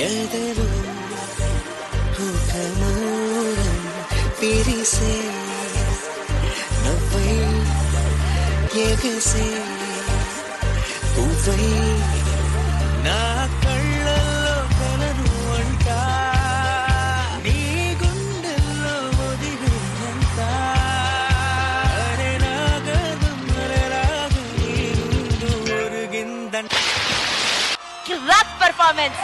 ఎదరు ఒక మౌనం విరిసే నవ్వై ఎగసే పువ్వై నా కళ్ళల్లో కలను అంట నీ గుండెల్లో ఒదిగినంత అరే రాగం రాగం నీ ముందు ఒరిగిందంట. Clap performance.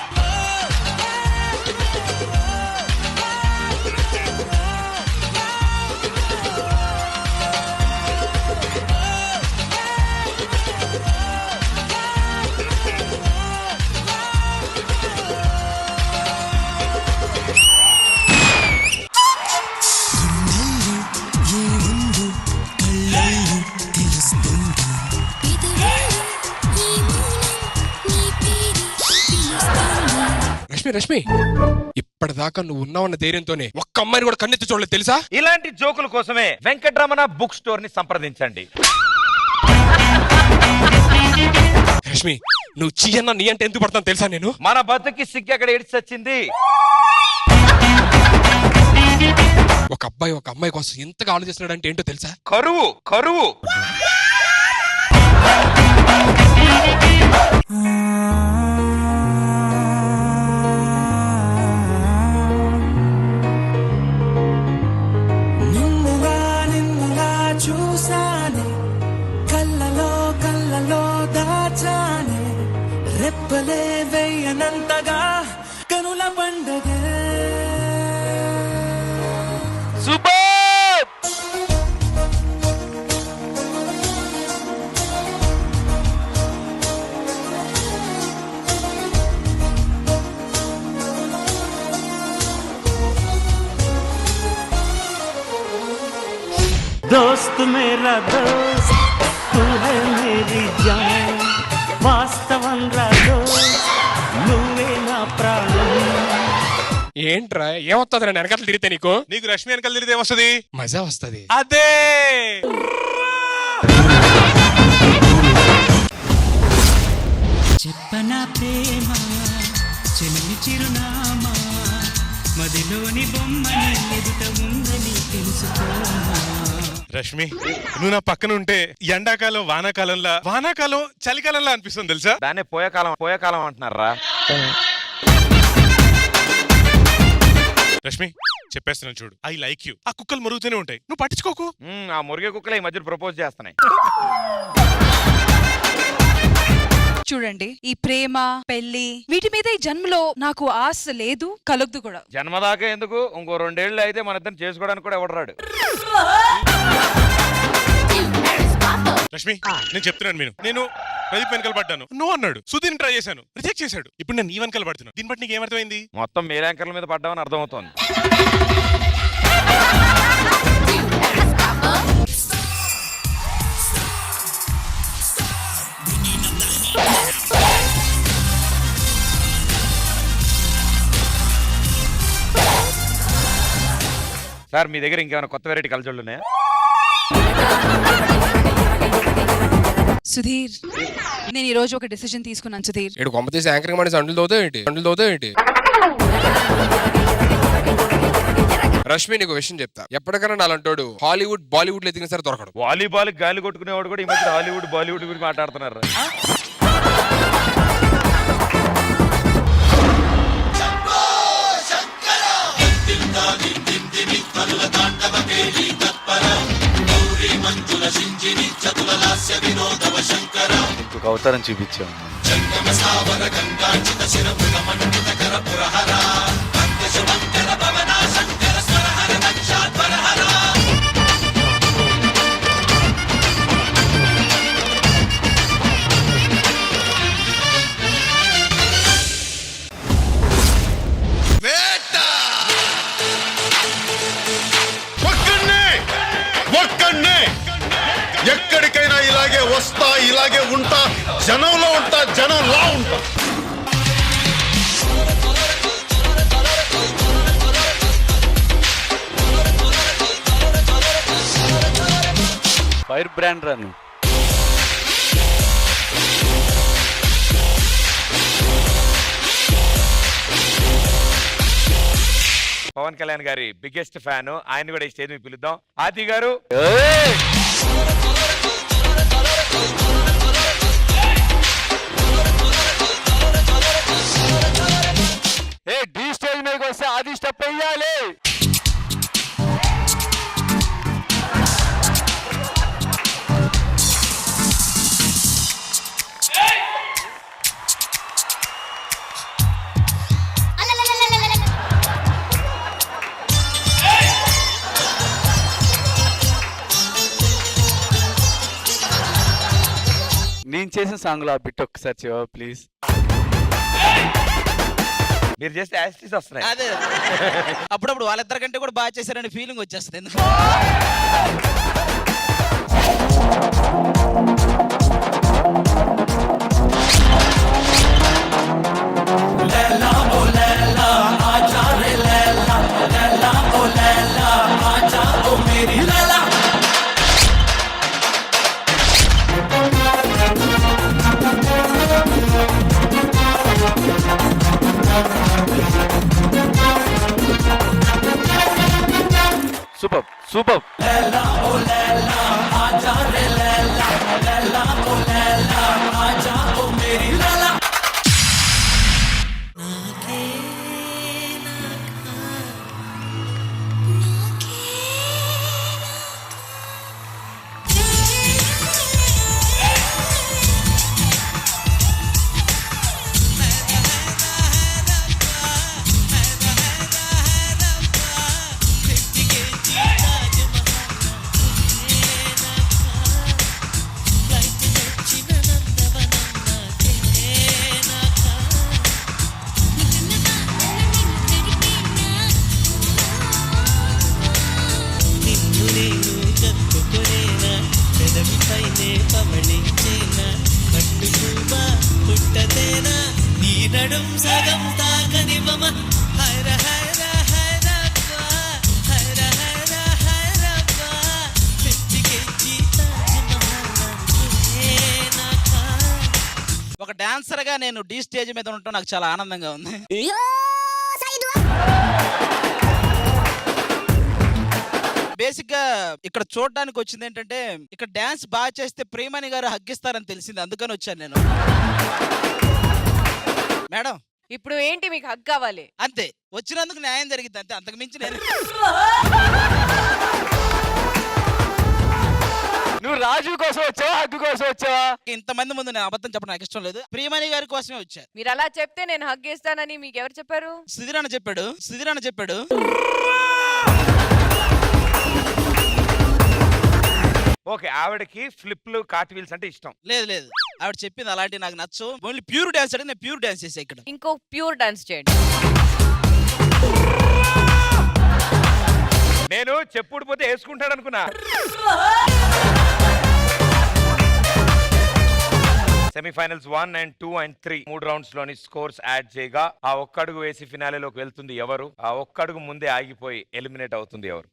రష్మి, ఇప్పటిదాకా నువ్వు ఉన్నావన్న ధైర్యంతోనే ఒక్క అమ్మాయిని కూడా కన్నెత్తి చూడలేదు తెలుసా? ఇలాంటి జోకుల కోసమే వెంకటరమణ బుక్ స్టోర్ ని సంప్రదించండి. రష్మి, నువ్వు చీయన్న నీ అంటే ఎందుకు పడతాను తెలుసా? నేను మన బతుకి సిగ్గు ఎక్కడ ఏడ్చి వచ్చింది. ఒక అబ్బాయి ఒక అమ్మాయి కోసం ఎంతగా ఆలోచిస్తున్నాడు అంటే ఏంటో తెలుసా? కరువు కరువు. చూసానే కళ్ళలో కళ్ళలో దాచానే రెప్పలే వేయనంతగా కనుల పండగే సూపర్. दोस्त मेरा दोस्त तू है मेरी जान వాస్తవం రా దోస్త్ నువ్వే నా ప్రాణం. ఏంట్రా ఏమొస్తుంది నేను వెనకాల తిరిగితే నీకు రష్మి వెనకాల తిరిగితే ఏమొస్తుంది? మజా వస్తుంది. అదే చెప్పనా ప్రేమ చెలిమి చిరునామా మదిలోని బొమ్మని ఎదుట ఉందని తెలుసుకోమా. రష్మి, నువ్వు నా పక్కన ఉంటే ఎండాకాలం వానాకాలంలో వానాకాలం చలికాలంలో అనిపిస్తుంది తెలుసా? దాన్ని పోయేకాలం అంటున్నారా? రష్మి చెప్పేస్తున్నాను చూడు, ఐ లైక్ యూ. ఆ కుక్కలు మురుగుతూనే ఉంటాయి, నువ్వు పట్టించుకోకు. ఆ మురిగే కుక్కలే ఈ మధ్య ప్రపోజ్ చేస్తున్నాయి. చూడండి, ఈ ప్రేమ పెళ్లి వీటి మీద ఈ జన్మలో నాకు ఆశ లేదు, కలగదు కూడా. జన్మదాకా ఎందుకు, ఇంకో 2 ఏళ్ళు అయితే మన ఇద్దరు చేసుకోవడానికి కూడా ఎవడరాడు. రష్మి నేను చెప్తున్నాను, నేను ప్రదీప్ వెనకాల పడ్డాను, నువ్వు అన్నాడు. సుధీర్ ట్రై చేశాను, రిజెక్ట్ చేశాడు. ఇప్పుడు నేను నీ వెనకాల పడుతున్నాను. దీన్ని బట్టి నీకు ఏమర్థమైంది? మొత్తం మేల్ యాంకర్ల మీద పడ్డామని అర్థమవుతోంది. సార్ మీ దగ్గర ఇంకేమైనా కొత్త వెరైటీ కలజోళ్ళు ఉన్నాయా? సుధీర్, నేను ఈ రోజు ఒక డిసిజన్ తీసుకున్నాను. సుధీర్, ఇటు కొమ్మ తీసి యాంకరింగ్ మనిషి అంటులు తోతో ఏంటి? రష్మి నీకు విషయం చెప్తా, ఎప్పటికైనా నాలంటోడు హాలీవుడ్ బాలీవుడ్ లో ఎదిగిన సరే దొరకడు. వాలీబాల్ గాలి కొట్టుకునేవాడు కూడా ఈ మధ్య హాలీవుడ్ బాలీవుడ్ గురించి మాట్లాడుతున్నారు. ఇంకొక అవతారం చూపించాము. ఎక్కడికైనా ఇలాగే వస్తా, ఇలాగే ఉంటా, జనంలో ఉంటా, జనంలా ఉంటా. ఫైర్ బ్రాండ్ రన్ పవన్ కళ్యాణ్ గారి బిగ్గెస్ట్ ఫ్యాన్, ఆయన కూడా ఈ స్టేజ్ మీద పిలుద్దాం. ఆది గారు డి స్టేజ్ మీదకి వస్తే ఆది స్టెప్ వేయాలి. నేను చేసిన సాంగ్ లో ఆ బిట్ ఒక్కసారి చెప్పవా ప్లీజ్? మీరు చేస్తే యాస్టీస్ వస్తున్నాయి. అదే అప్పుడప్పుడు వాళ్ళిద్దరి కంటే కూడా బాగా చేశారనే ఫీలింగ్ వచ్చేస్తుంది. ఎందుకు సూపర్ సూపర్. నిన్ను నేను కప్పుకొనేనా పెదవిపైనే పవళించేనా పట్టుకుమా పుట్టదేనా నీ నడుం సగం తాకనివ్వమ హైర హైర హైరప్ప హైర హైర హైరప్ప పెంచికెచ్చి ఒక డాన్సర్ గా నేను డి స్టేజ్ మీద ఉండటం నాకు చాలా ఆనందంగా ఉంది. బేసిక్ గా ఇక్కడ చూడడానికి వచ్చింది ఏంటంటే ఇక్కడ డాన్స్ బాగా చేస్తే ప్రేమని గారు హగ్గిస్తారని తెలిసింది, అందుకని వచ్చాను నేను. మేడం ఇప్పుడు ఏంటి మీకు హక్ కావాలి? అంతే, వచ్చినందుకు న్యాయం జరిగింది అంతే, అంతకు మించి నేను. నువ్వు రాజు కోసం వచ్చావా హగ్గు కోసం వచ్చావా? ఇంతమంది ముందు నేను అబద్ధం చెప్పడం నాకు ఇష్టం లేదు. ప్రియమణి గారి కోసమే వచ్చా. మీరు అలా చెప్తే నేను హగ్ ఇస్తానని మీకు ఎవరు చెప్పారు? సుధీరన్న చెప్పాడు, సుధీరన్న చెప్పాడు. ఓకే, ఆవిడకి ఫ్లిప్లు కార్ట్ వీల్స్ అంటే ఇష్టం లేదు లేదు, ఆవిడ చెప్పింది అలాంటి నాకు నచ్చు. ఓన్లీ ప్యూర్ డాన్స్ అంటే నేను ప్యూర్ డాన్స్ చేసా ఇక్కడ. ఇంకో ప్యూర్ డాన్స్ చేయండి. నేను చెప్పుడు పోతే వేసుకుంటాడు అనుకున్నా. సెమీఫైనల్స్ 1 and 2 and 3 మూడు రౌండ్స్ లోని స్కోర్స్ యాడ్ చేయగా ఆ ఒక్క అడుగు వేసి ఫినాలేలోకి వెళ్తుంది ఎవరు, ఆ ఒక్క అడుగు ముందే ఆగిపోయి ఎలిమినేట్ అవుతుంది ఎవరు?